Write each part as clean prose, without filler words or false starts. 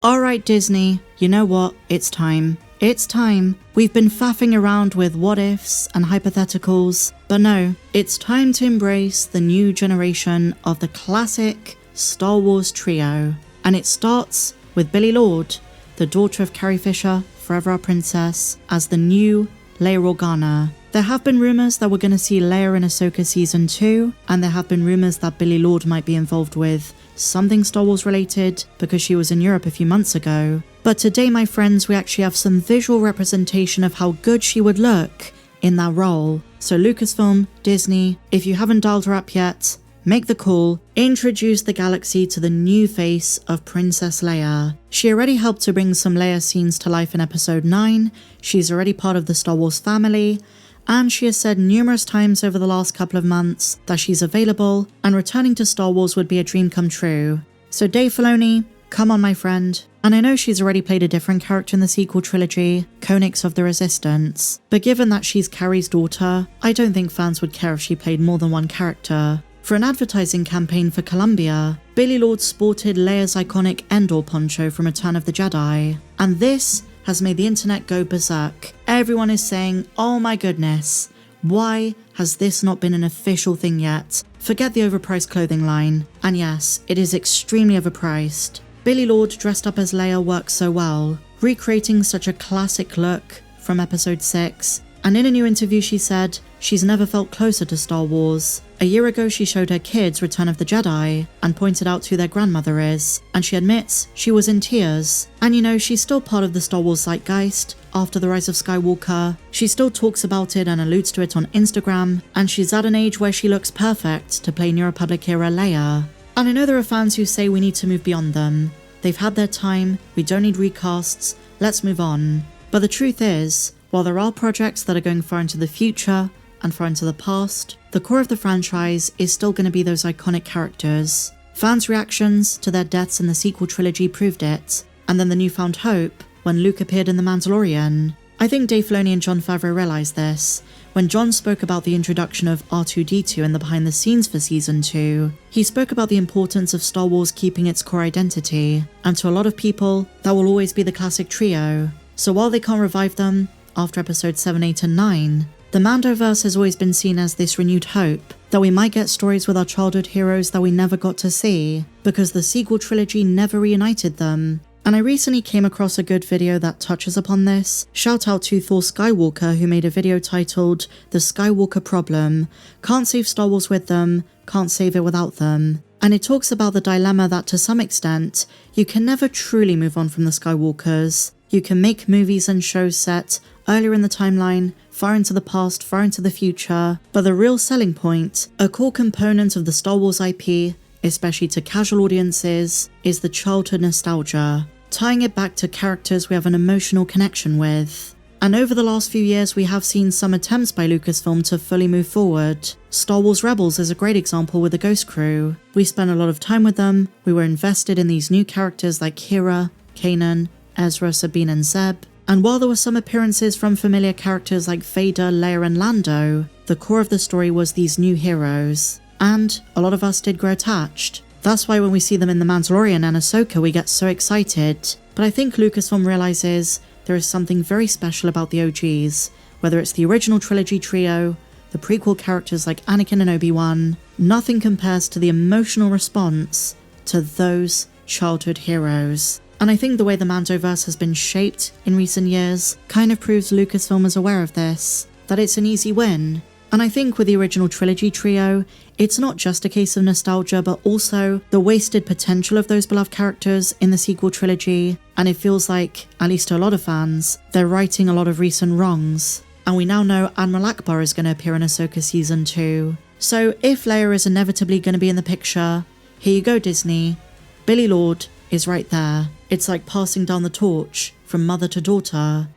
Alright Disney, you know what, it's time. It's time. We've been faffing around with what ifs and hypotheticals, but no, it's time to embrace the new generation of the classic Star Wars trio. And it starts with Billie Lourd, the daughter of Carrie Fisher, forever our princess, as the new Leia Organa. There have been rumours that we're going to see Leia in Ahsoka Season 2, and there have been rumours that Billie Lourd might be involved with something Star Wars related because she was in Europe a few months ago. But today, my friends, we actually have some visual representation of how good she would look in that role. So Lucasfilm, Disney, if you haven't dialed her up yet, make the call, introduce the galaxy to the new face of Princess Leia. She already helped to bring some Leia scenes to life in episode 9, she's already part of the Star Wars family, and she has said numerous times over the last couple of months that she's available, and returning to Star Wars would be a dream come true. So Dave Filoni, come on my friend. And I know she's already played a different character in the sequel trilogy, Konix of the Resistance, but given that she's Carrie's daughter, I don't think fans would care if she played more than one character. For an advertising campaign for Columbia, Billie Lourd sported Leia's iconic Endor poncho from Return of the Jedi, and this has made the internet go berserk. Everyone is saying, oh my goodness, why has this not been an official thing yet? Forget the overpriced clothing line. And yes, it is extremely overpriced. Billie Lourd dressed up as Leia works so well, recreating such a classic look from episode 6. And in a new interview she said she's never felt closer to Star Wars. A year ago she showed her kids Return of the Jedi and pointed out who their grandmother is, and she admits she was in tears. And you know, she's still part of the Star Wars zeitgeist. After the rise of Skywalker, she still talks about it and alludes to it on Instagram, and she's at an age where she looks perfect to play New Republic era Leia. And I know there are fans who say we need to move beyond them. They've had their time, we don't need recasts, let's move on. But the truth is, while there are projects that are going far into the future and far into the past, the core of the franchise is still going to be those iconic characters. Fans' reactions to their deaths in the sequel trilogy proved it, and then the newfound hope when Luke appeared in The Mandalorian. I think Dave Filoni and Jon Favreau realised this. When Jon spoke about the introduction of R2-D2 in the behind the scenes for Season 2, he spoke about the importance of Star Wars keeping its core identity, and to a lot of people, that will always be the classic trio. So while they can't revive them after episodes 7, 8 and 9, the Mandoverse has always been seen as this renewed hope that we might get stories with our childhood heroes that we never got to see, because the sequel trilogy never reunited them. And I recently came across a good video that touches upon this. Shout out to Thor Skywalker, who made a video titled The Skywalker Problem. Can't save Star Wars with them, can't save it without them. And it talks about the dilemma that to some extent, you can never truly move on from the Skywalkers. You can make movies and shows set earlier in the timeline, far into the past, far into the future, but the real selling point, a core component of the Star Wars IP, especially to casual audiences, is the childhood nostalgia, tying it back to characters we have an emotional connection with. And over the last few years we have seen some attempts by Lucasfilm to fully move forward. Star Wars Rebels is a great example with the Ghost Crew. We spent a lot of time with them, we were invested in these new characters like Kira, Kanan, Ezra, Sabine and Zeb, and while there were some appearances from familiar characters like Vader, Leia and Lando, the core of the story was these new heroes. And a lot of us did grow attached. That's why when we see them in The Mandalorian and Ahsoka we get so excited. But I think Lucasfilm realizes there is something very special about the OGs, whether it's the original trilogy trio, the prequel characters like Anakin and Obi-Wan, nothing compares to the emotional response to those childhood heroes. And I think the way the Mandoverse has been shaped in recent years kind of proves Lucasfilm is aware of this, that it's an easy win. And I think with the original trilogy trio, it's not just a case of nostalgia, but also the wasted potential of those beloved characters in the sequel trilogy, and it feels like, at least to a lot of fans, they're righting a lot of recent wrongs. And we now know Admiral Akbar is going to appear in Ahsoka Season 2. So if Leia is inevitably going to be in the picture, here you go Disney, Billie Lourd is right there. It's like passing down the torch from mother to daughter.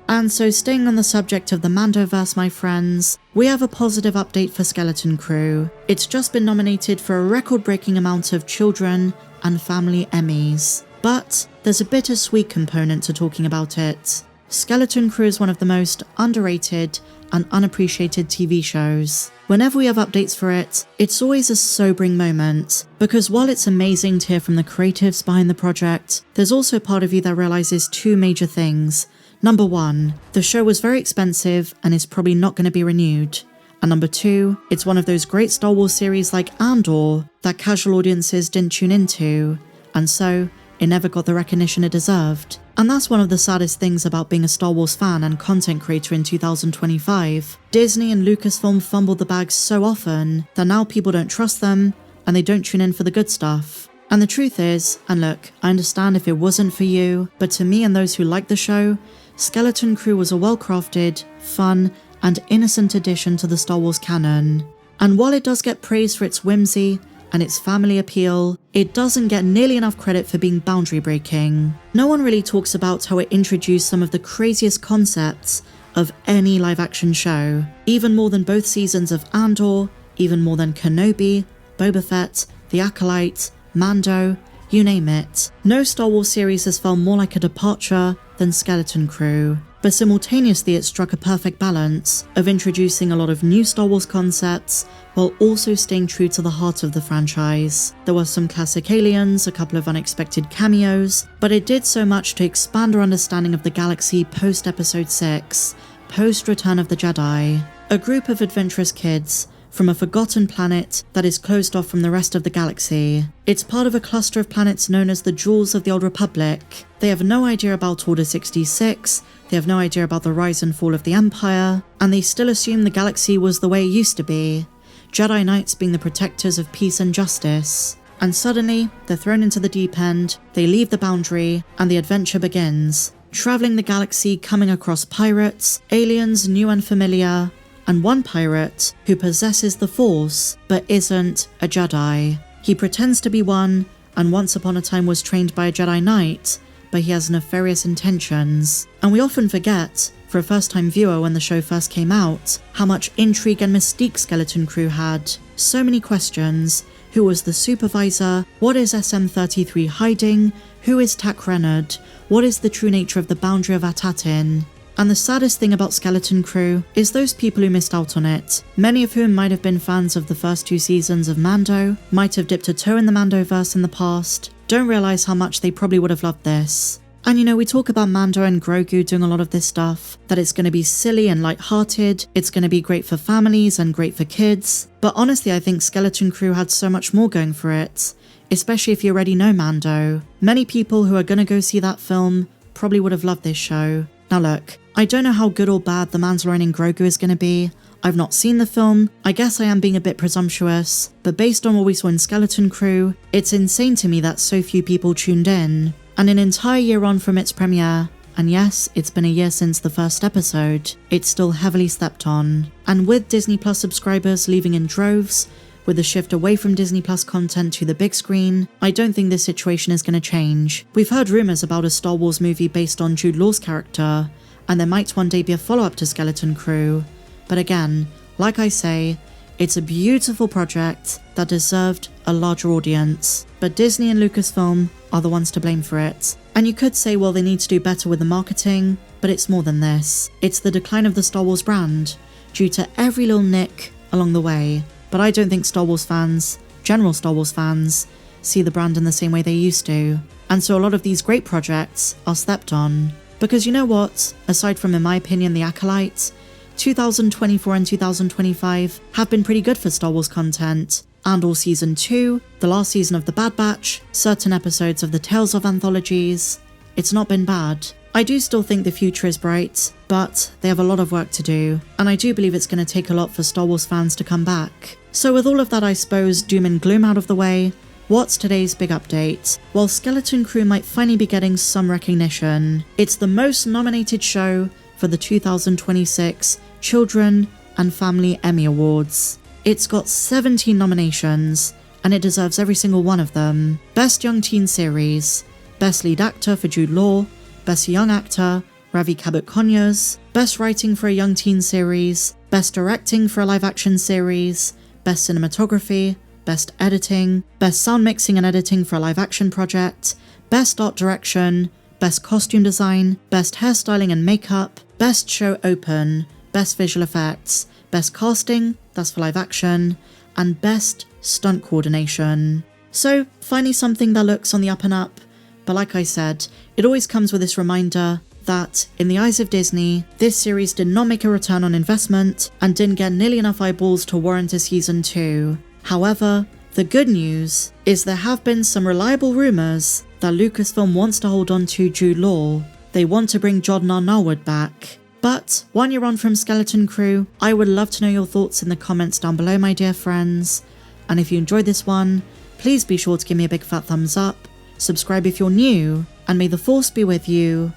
And so staying on the subject of the Mandoverse, my friends, we have a positive update for Skeleton Crew. It's just been nominated for a record-breaking amount of children and family Emmys. But there's a bittersweet component to talking about it. Skeleton Crew is one of the most underrated and unappreciated TV shows. Whenever we have updates for it, it's always a sobering moment, because while it's amazing to hear from the creatives behind the project, there's also part of you that realizes two major things. Number one, the show was very expensive and is probably not going to be renewed. And number two, it's one of those great Star Wars series like Andor that casual audiences didn't tune into, and so it never got the recognition it deserved. And that's one of the saddest things about being a Star Wars fan and content creator in 2025. Disney and Lucasfilm fumbled the bag so often that now people don't trust them and they don't tune in for the good stuff. And the truth is, and look, I understand if it wasn't for you, but to me and those who like the show, Skeleton Crew was a well-crafted, fun, and innocent addition to the Star Wars canon. And while it does get praised for its whimsy and its family appeal, it doesn't get nearly enough credit for being boundary breaking. No one really talks about how it introduced some of the craziest concepts of any live action show, even more than both seasons of Andor, even more than Kenobi, Boba Fett, The Acolyte, Mando, you name it. No Star Wars series has felt more like a departure than Skeleton Crew, but simultaneously it struck a perfect balance of introducing a lot of new Star Wars concepts while also staying true to the heart of the franchise. There were some classic aliens, a couple of unexpected cameos, but it did so much to expand our understanding of the galaxy post-Episode 6, post-Return of the Jedi. A group of adventurous kids from a forgotten planet that is closed off from the rest of the galaxy. It's part of a cluster of planets known as the Jewels of the Old Republic. They have no idea about Order 66, they have no idea about the rise and fall of the Empire, and they still assume the galaxy was the way it used to be, Jedi Knights being the protectors of peace and justice. And suddenly, they're thrown into the deep end, they leave the boundary, and the adventure begins. Traveling the galaxy, coming across pirates, aliens new and familiar, and one pirate who possesses the Force but isn't a Jedi. He pretends to be one, and once upon a time was trained by a Jedi Knight, but he has nefarious intentions. And we often forget, for a first-time viewer when the show first came out, how much intrigue and mystique Skeleton Crew had. So many questions. Who was the supervisor? What is SM-33 hiding? Who is Tak Renard? What is the true nature of the boundary of Atatin? And the saddest thing about Skeleton Crew is those people who missed out on it, many of whom might have been fans of the first two seasons of Mando, might have dipped a toe in the Mandoverse in the past, don't realise how much they probably would have loved this. And you know, we talk about Mando and Grogu doing a lot of this stuff, that it's going to be silly and light-hearted, it's going to be great for families and great for kids, but honestly I think Skeleton Crew had so much more going for it, especially if you already know Mando. Many people who are going to go see that film probably would have loved this show. Now look, I don't know how good or bad The Mandalorian and Grogu is going to be. I've not seen the film, I guess I am being a bit presumptuous, but based on what we saw in Skeleton Crew, it's insane to me that so few people tuned in. And an entire year on from its premiere, and yes, it's been a year since the first episode, it's still heavily slept on. And with Disney Plus subscribers leaving in droves, with the shift away from Disney Plus content to the big screen, I don't think this situation is going to change. We've heard rumours about a Star Wars movie based on Jude Law's character, and there might one day be a follow-up to Skeleton Crew. But again, like I say, it's a beautiful project that deserved a larger audience, but Disney and Lucasfilm are the ones to blame for it. And you could say, well, they need to do better with the marketing, but it's more than this. It's the decline of the Star Wars brand, due to every little nick along the way. But I don't think Star Wars fans, general Star Wars fans, see the brand in the same way they used to. And so a lot of these great projects are slept on. Because you know what, aside from, in my opinion, The Acolyte, 2024 and 2025 have been pretty good for Star Wars content. Andor Season 2, the last season of The Bad Batch, certain episodes of the Tales of anthologies, it's not been bad. I do still think the future is bright, but they have a lot of work to do, and I do believe it's going to take a lot for Star Wars fans to come back. So with all of that, I suppose, doom and gloom out of the way, what's today's big update? While Skeleton Crew might finally be getting some recognition, it's the most nominated show for the 2026 Children and Family Emmy Awards. It's got 17 nominations, and it deserves every single one of them. Best Young Teen Series, Best Lead Actor for Jude Law, Best Young Actor, Ravi Kabut-Conyers, Best Writing for a Young Teen Series, Best Directing for a Live Action Series, Best Cinematography, Best Editing, Best Sound Mixing and Editing for a Live Action Project, Best Art Direction, Best Costume Design, Best Hairstyling and Makeup, Best Show Open, Best Visual Effects, Best Casting, that's for live action, and Best Stunt Coordination. So finally something that looks on the up and up, but like I said, it always comes with this reminder that, in the eyes of Disney, this series did not make a return on investment and didn't get nearly enough eyeballs to warrant a season 2. However, the good news is there have been some reliable rumours that Lucasfilm wants to hold on to Jude Law. They want to bring Jordan Narwood back. But 1 year on from Skeleton Crew, I would love to know your thoughts in the comments down below, my dear friends. And if you enjoyed this one, please be sure to give me a big fat thumbs up, subscribe if you're new, and may the Force be with you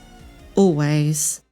always.